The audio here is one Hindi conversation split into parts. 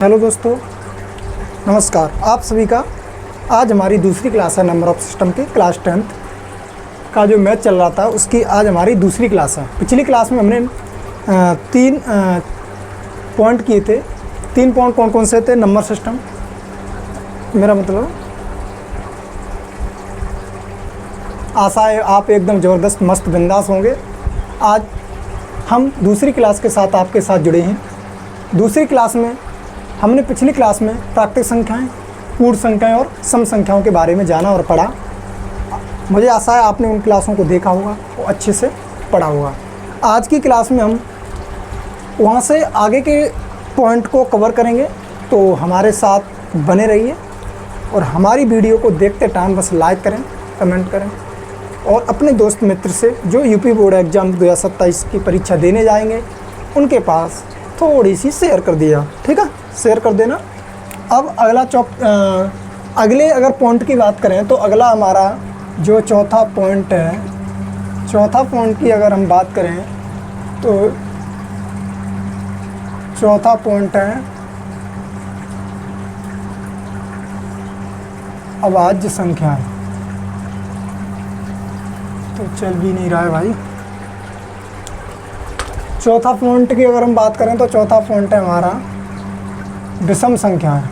हेलो दोस्तों, नमस्कार। आप सभी का आज हमारी दूसरी क्लास है नंबर ऑफ सिस्टम की। क्लास 10th का जो मैथ चल रहा था उसकी आज हमारी दूसरी क्लास है। पिछली क्लास में हमने तीन पॉइंट किए थे। 3 पॉइंट कौन कौन से थे? नंबर सिस्टम, मेरा मतलब आशा है आप एकदम ज़बरदस्त मस्त बिंदास होंगे। आज हम दूसरी क्लास के साथ आपके साथ जुड़े हैं। दूसरी क्लास में हमने पिछली क्लास में प्राकृतिक संख्याएं, पूर्ण संख्याएं और सम संख्याओं के बारे में जाना और पढ़ा। मुझे आशा है आपने उन क्लासों को देखा होगा और अच्छे से पढ़ा होगा। आज की क्लास में हम वहाँ से आगे के पॉइंट को कवर करेंगे, तो हमारे साथ बने रहिए और हमारी वीडियो को देखते टाइम बस लाइक करें, कमेंट करें और अपने दोस्त मित्र से जो यूपी बोर्ड एग्ज़ाम 2027 की परीक्षा देने जाएंगे उनके पास थोड़ी सी शेयर कर दिया, ठीक है? शेयर कर देना। अब अगला अगले अगर पॉइंट की बात करें तो अगला हमारा जो चौथा पॉइंट है, चौथा पॉइंट की अगर हम बात करें तो चौथा पॉइंट है अभाज्य संख्या। तो चल भी नहीं रहा है भाई। चौथा पॉइंट की अगर हम बात करें तो चौथा पॉइंट है हमारा विषम संख्या है।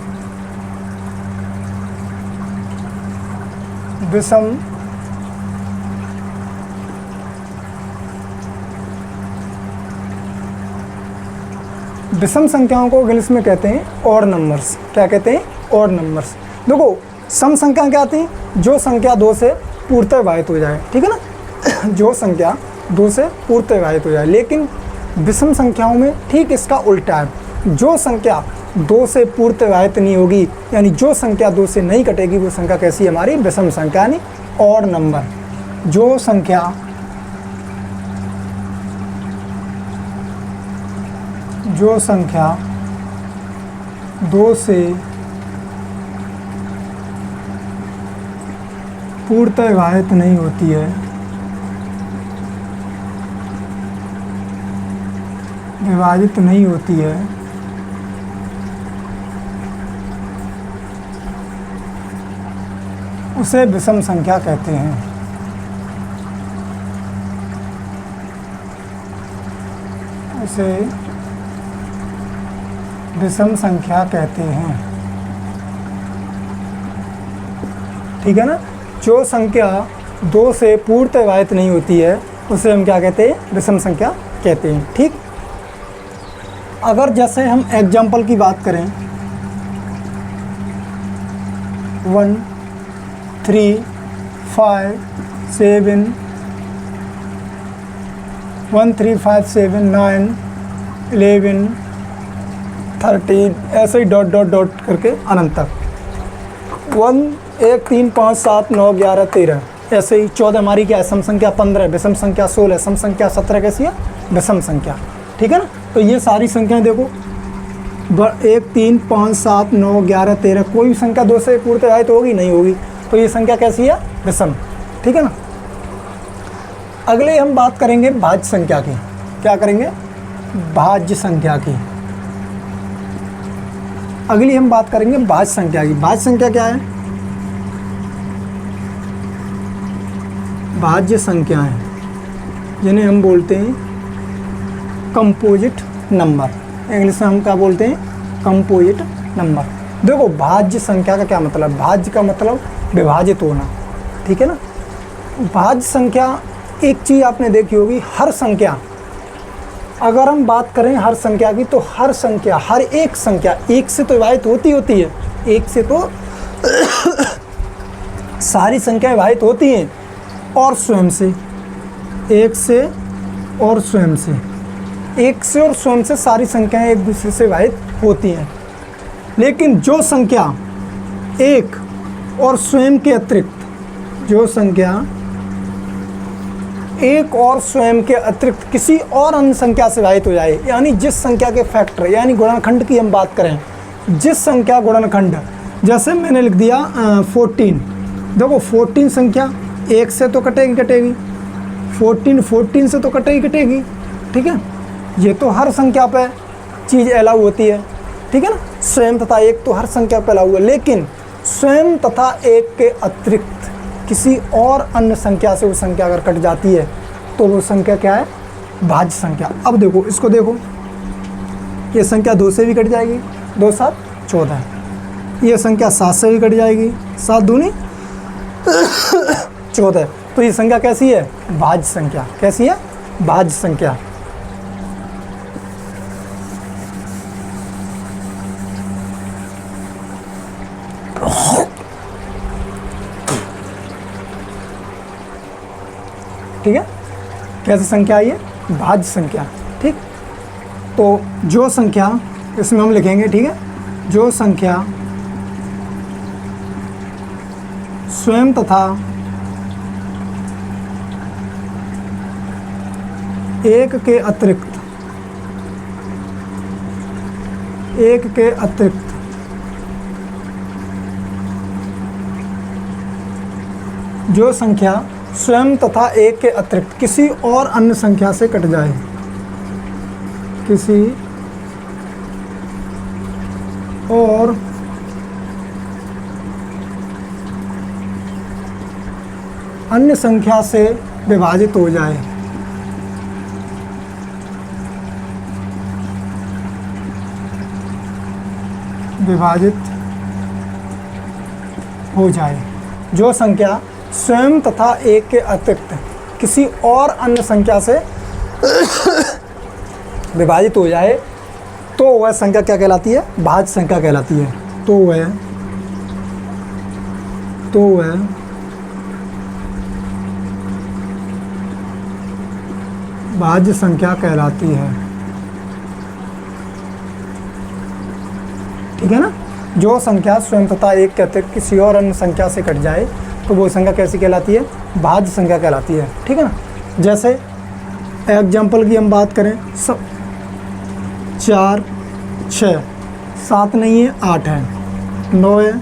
विषम संख्याओं को इंग्लिश में कहते हैं ऑड नंबर्स। क्या कहते हैं? Odd numbers. देखो, सम संख्या क्या आती है? जो संख्या 2 से पूर्णतः विभाजित हो जाए, ठीक है ना? जो संख्या 2 से पूर्णतः विभाजित हो जाए। लेकिन विषम संख्याओं में ठीक इसका उल्टा है। जो संख्या 2 से पूर्णतः विभाजित नहीं होगी, यानी जो संख्या 2 से नहीं कटेगी, वो संख्या कैसी है? हमारी विषम संख्या, यानी ऑड नंबर। जो संख्या जो संख्या 2 से पूर्णतः विभाजित नहीं होती है, विभाजित नहीं होती है, उसे विषम संख्या कहते हैं। उसे विषम संख्या कहते हैं, ठीक है ना? जो संख्या 2 से पूर्णतः विभाजित नहीं होती है उसे हम क्या कहते हैं? विषम संख्या कहते हैं, ठीक? अगर जैसे हम एग्जाम्पल की बात करें 1 3 5 7 1 3 5 7 9 11 13 ऐसे ही डॉट डॉट डॉट करके अनंत तक। 1 1 3 5 7 9 11 13 ऐसे ही 14 हमारी क्या है? सम संख्या। 15 विषम संख्या। 16 सम संख्या। 17 कैसी है? विषम संख्या, ठीक है ना? तो ये सारी संख्याएं देखो, 1 3 5 7 9 11 13, कोई भी संख्या 2 से पूर्णतः विभाजित होगी? नहीं होगी। तो ये संख्या कैसी है? विषम, ठीक है ना? अगले हम बात करेंगे भाज्य संख्या की। क्या करेंगे? भाज्य संख्या की। अगली हम बात करेंगे भाज्य संख्या की। भाज्य संख्या क्या है? भाज्य संख्याएं जिन्हें हम बोलते हैं कंपोजिट नंबर। इंग्लिश में हम क्या बोलते हैं? Composite number. देखो, भाज्य संख्या का क्या मतलब? भाज्य का मतलब विभाजित होना, ठीक है ना? भाज्य संख्या एक चीज़ आपने देखी होगी, हर संख्या, अगर हम बात करें हर संख्या की, तो हर संख्या, हर एक संख्या एक से तो विभाजित होती है। एक से तो सारी संख्या विभाजित होती हैं, और स्वयं से, एक से और स्वयं से, एक से और स्वयं से सारी संख्याएं एक दूसरे से विभाजित होती हैं। लेकिन जो संख्या एक और स्वयं के अतिरिक्त, जो संख्या एक और स्वयं के अतिरिक्त किसी और अन्य संख्या से विभाजित हो जाए, यानी जिस संख्या के फैक्टर, यानी गुणनखंड की हम बात करें, जिस संख्या गुणनखंड, जैसे मैंने लिख दिया 14। देखो, 14 संख्या एक से तो कटेगी, 14 से तो कटेगी, ठीक है? ये तो हर संख्या पे चीज़ अलाउ होती है। ठीक है ना। स्वयं तथा एक तो हर संख्या पहला हुआ, लेकिन स्वयं तथा एक के अतिरिक्त किसी और अन्य संख्या से वो संख्या अगर कट जाती है तो वो संख्या क्या है, भाज्य संख्या। अब देखो इसको देखो, ये संख्या 2 से भी कट जाएगी, 2 7 14, ये संख्या 7 से भी कट जाएगी, 7 दूनी 14, तो ये संख्या कैसी है, भाज्य संख्या। कैसी है, भाज्य संख्या। ठीक है, कैसी संख्या है ये, भाज्य संख्या। ठीक, तो जो संख्या इसमें हम लिखेंगे, ठीक है, जो संख्या स्वयं तथा एक के अतिरिक्त जो संख्या स्वयं तथा एक के अतिरिक्त किसी और अन्य संख्या से कट जाए, किसी और अन्य संख्या से विभाजित हो जाए, जो संख्या स्वयं तथा एक के अतिरिक्त किसी और अन्य संख्या से विभाजित हो जाए तो वह संख्या क्या कहलाती है, भाज्य संख्या कहलाती है। तो वह भाज्य संख्या कहलाती है। ठीक है ना, जो संख्या स्वयं तथा एक के अतिरिक्त किसी और अन्य संख्या से कट जाए तो वो संख्या कैसी कहलाती है, भाज्य संख्या कहलाती है। ठीक है ना, जैसे एग्जाम्पल की हम बात करें, 4 6 7 नहीं है 8 है, 9 है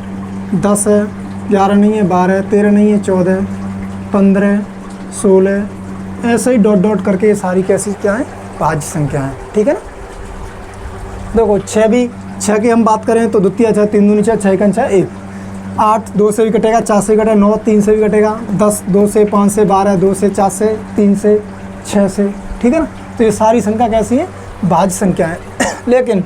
10 है, 11 नहीं है 12, 13 नहीं है 14, 15 16, ऐसे ही डॉट डॉट करके ये सारी कैसी क्या है, भाज्य संख्या है। ठीक है ना, देखो 6 की हम बात करें तो द्वितीय 6 3 दूनी 6 6 6 1, 8 2 से भी कटेगा, 4 से भी कटेगा, 9 3 से भी कटेगा, 10 2 से 5 से, 12 2 से, 4 से, 3 से, 6 से। ठीक है ना, तो ये सारी संख्या कैसी है, भाज्य संख्या है। लेकिन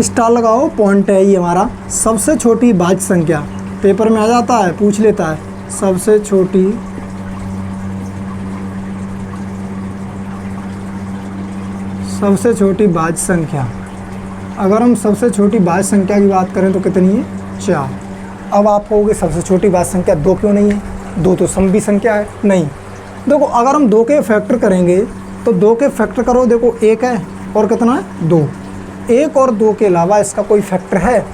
स्टार लगाओ, पॉइंट है ये हमारा, सबसे छोटी भाज्य संख्या पेपर में आ जाता है, पूछ लेता है, सबसे छोटी भाज्य संख्या। अगर हम सबसे छोटी भाज्य संख्या की बात करें तो कितनी है, 4। अब आप कहोगे सबसे छोटी भाज्य संख्या 2 क्यों नहीं है, 2 तो समभी संख्या है। नहीं, देखो अगर हम 2 के फैक्टर करेंगे तो 2 के फैक्टर करो, देखो 1 है और कितना है 2, 1 और 2 के अलावा इसका कोई फैक्टर है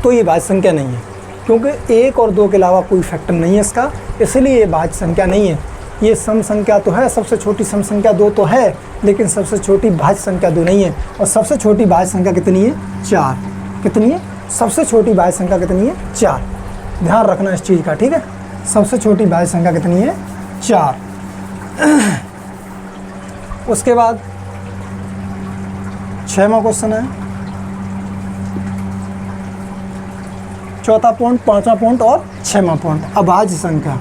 तो ये भाज्य संख्या नहीं है, क्योंकि 1 और 2 के अलावा कोई फैक्टर नहीं है इसका, इसलिए ये भाज्य संख्या नहीं है। ये सम संख्या तो है, सबसे छोटी सम संख्या 2 तो है, लेकिन सबसे छोटी भाज्य संख्या 2 नहीं है। और सबसे छोटी भाज्य संख्या कितनी है, 4। कितनी है, सबसे छोटी भाज्य संख्या कितनी है, 4। ध्यान रखना इस चीज़ का। ठीक है, सबसे छोटी भाज्य संख्या कितनी है, 4। उसके बाद 6वां क्वेश्चन है, चौथा पॉइंट, 5वां पॉइंट और 6वां पॉइंट, अभाज्य संख्या।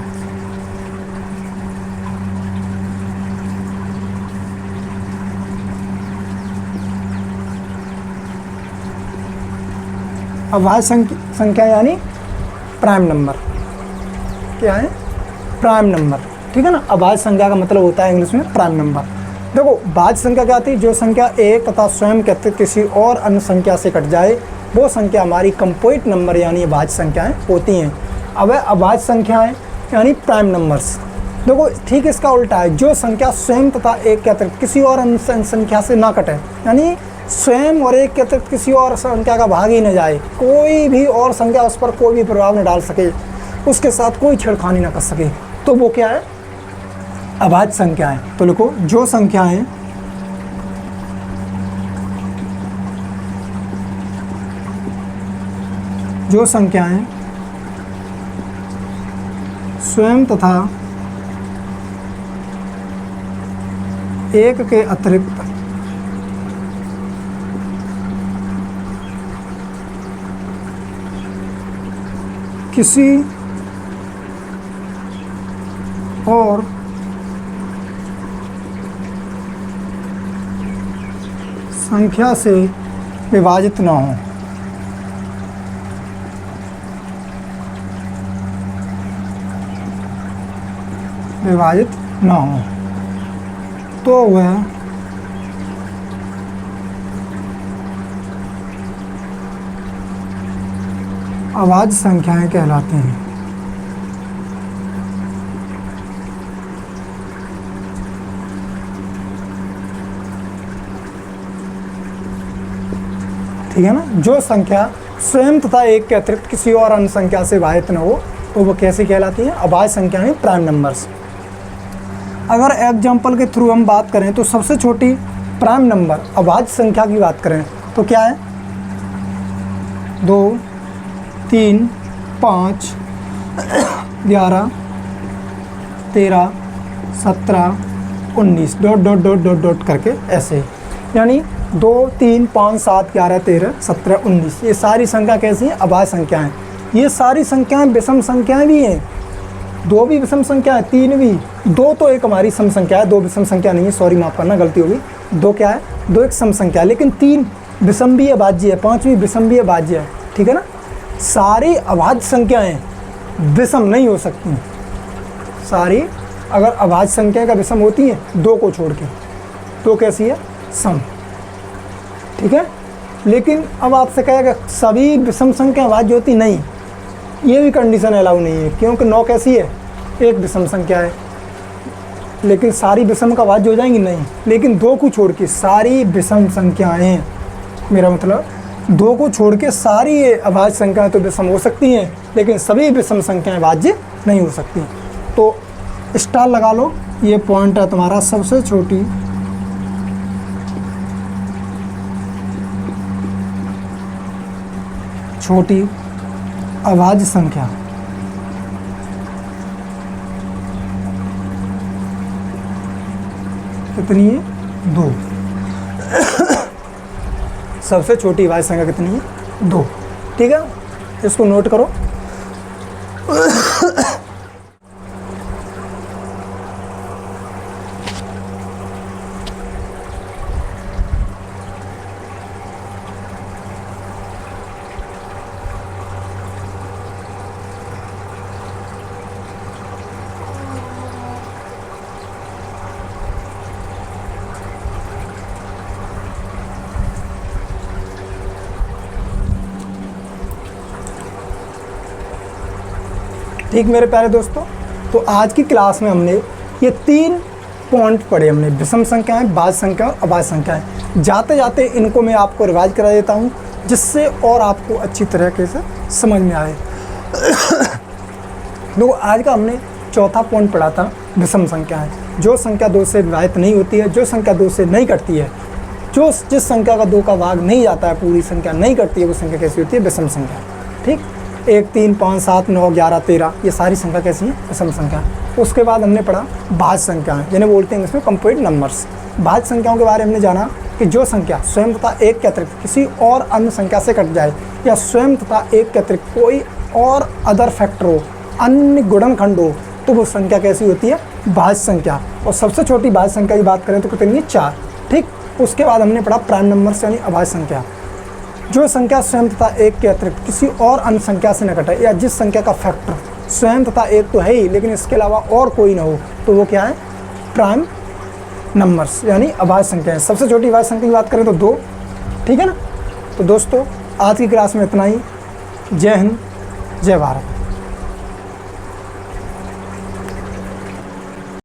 अभाज्य संख्या यानी प्राइम नंबर। क्या है, प्राइम नंबर। ठीक है ना, अभाज्य संख्या का मतलब होता है इंग्लिश में प्राइम नंबर। देखो भाज्य संख्या क्या आती है, जो संख्या एक तथा स्वयं के अतिरिक्त किसी और अन्य संख्या से कट जाए वो संख्या हमारी कंपोजिट नंबर यानी भाज्य संख्याएं होती हैं। अब अभाज्य संख्याएं यानी प्राइम नंबर्स। देखो ठीक इसका उल्टा है, जो संख्या स्वयं तथा एक के अतिरिक्त किसी और अन्य संख्या से ना कटे, यानी स्वयं और एक के अतिरिक्त किसी और संख्या का भाग ही न जाए, कोई भी और संख्या उस पर कोई भी प्रभाव न डाल सके, उसके साथ कोई छेड़खानी न कर सके, तो वो क्या है, अभाज्य संख्याएं। तो लिखो जो संख्याएं स्वयं तथा एक के अतिरिक्त किसी और संख्या से विभाजित न हो। विभाजित न हो तो वह अभाज्य संख्याएं कहलाती हैं। ठीक है ना। जो संख्या स्वयं तथा एक के अतिरिक्त किसी और अन्य संख्या से विभाजित न हो तो वो कैसी कहलाती हैं? अभाज्य संख्याएं, प्राइम नंबर्स। अगर एग्जाम्पल के थ्रू हम बात करें तो सबसे छोटी प्राइम नंबर अभाज्य संख्या की बात करें तो क्या है? 2, 3, 5, 11, 13, 17, 19 dot dot dot dot dot करके ऐसे, यानी 2, 3, 5, 7, 11, 13, 17, 19 ये सारी संख्या कैसी हैं? अभाज्य संख्याएं। ये सारी संख्याएं विषम संख्याएं भी हैं। 2 भी विषम संख्या है, 3 भी। 2 तो एक हमारी सम संख्या है, 2 विषम संख्या नहीं है, सॉरी माफ़ करना गलती होगी। 2 क्या है? 2 एक सम संख्या है, लेकिन 3 विषम भी अभाज्य है, 5 भी विषम भी अभाज्य है। ठीक है ना। सारी अभाज्य संख्याएं विषम नहीं हो सकती। सारी अगर अभाज्य संख्या का विषम होती हैं 2 को छोड़ के, तो कैसी है? सम। ठीक है। लेकिन अब आपसे कहेगा सभी विषम संख्या अभाज्य होती? नहीं, ये भी कंडीशन अलाउ नहीं है, क्योंकि 9 कैसी है? एक विषम संख्या है। लेकिन सारी विषम का अभाज्य हो जाएंगी? नहीं। लेकिन 2 को छोड़ के सारी विषम संख्याएं, मेरा मतलब 2 को छोड़ के सारी अभाज्य संख्याएं तो विषम हो सकती हैं, लेकिन सभी विषम संख्याएं अभाज्य नहीं हो सकती। तो स्टार लगा लो, ये पॉइंट है तुम्हारा। सबसे छोटी अभाज्य संख्या कितनी है? 2। सबसे छोटी अभाज्य संख्या कितनी है? 2। ठीक है, इसको नोट करो। ठीक मेरे प्यारे दोस्तों, तो आज की क्लास में हमने ये 3 पॉइंट पढ़े। हमने विषम संख्याएं, भाज्य संख्या और अभाज्य संख्याएं। जाते जाते इनको मैं आपको रिवाइज करा देता हूँ, जिससे और आपको अच्छी तरीके से समझ में आए। तो आज का हमने चौथा पॉइंट पढ़ा था विषम संख्याएं। जो संख्या 2 से विभाजित नहीं होती है, जो संख्या 2 से नहीं कटती है, जिस संख्या का 2 का भाग नहीं जाता है, पूरी संख्या नहीं कटती है, वो संख्या कैसी होती है? विषम संख्या। ठीक। 1, 3, 5, 7, 9, 11, 13 ये सारी संख्या कैसी है? विषम संख्या। उसके बाद हमने पढ़ा भाज्य संख्याएं, जिन्हें बोलते हैं इसमें कंप्लीट नंबर्स। भाज्य संख्याओं के बारे में हमने जाना कि जो संख्या स्वयं तथा एक के अतिरिक्त किसी और अन्य संख्या से कट जाए, या स्वयं तथा एक के अतिरिक्त कोई और अदर फैक्टर हो, अन्य गुणनखंड हो, तो वो संख्या कैसी होती है? भाज्य संख्या। और सबसे छोटी भाज्य संख्या की बात करें तो कितनी है? 4। ठीक। उसके बाद हमने पढ़ा प्राइम नंबर्स यानी अभाज्य संख्या। जो संख्या स्वयं तथा एक के अतिरिक्त किसी और अन्य संख्या से न कटे, या जिस संख्या का फैक्टर स्वयं तथा एक तो है ही, लेकिन इसके अलावा और कोई ना हो, तो वो क्या है? प्राइम नंबर्स यानी अभाज्य संख्या है। सबसे छोटी अभाज्य संख्या की बात करें तो 2। ठीक है ना। तो दोस्तों आज की क्लास में इतना ही। जय हिंद, जय भारत।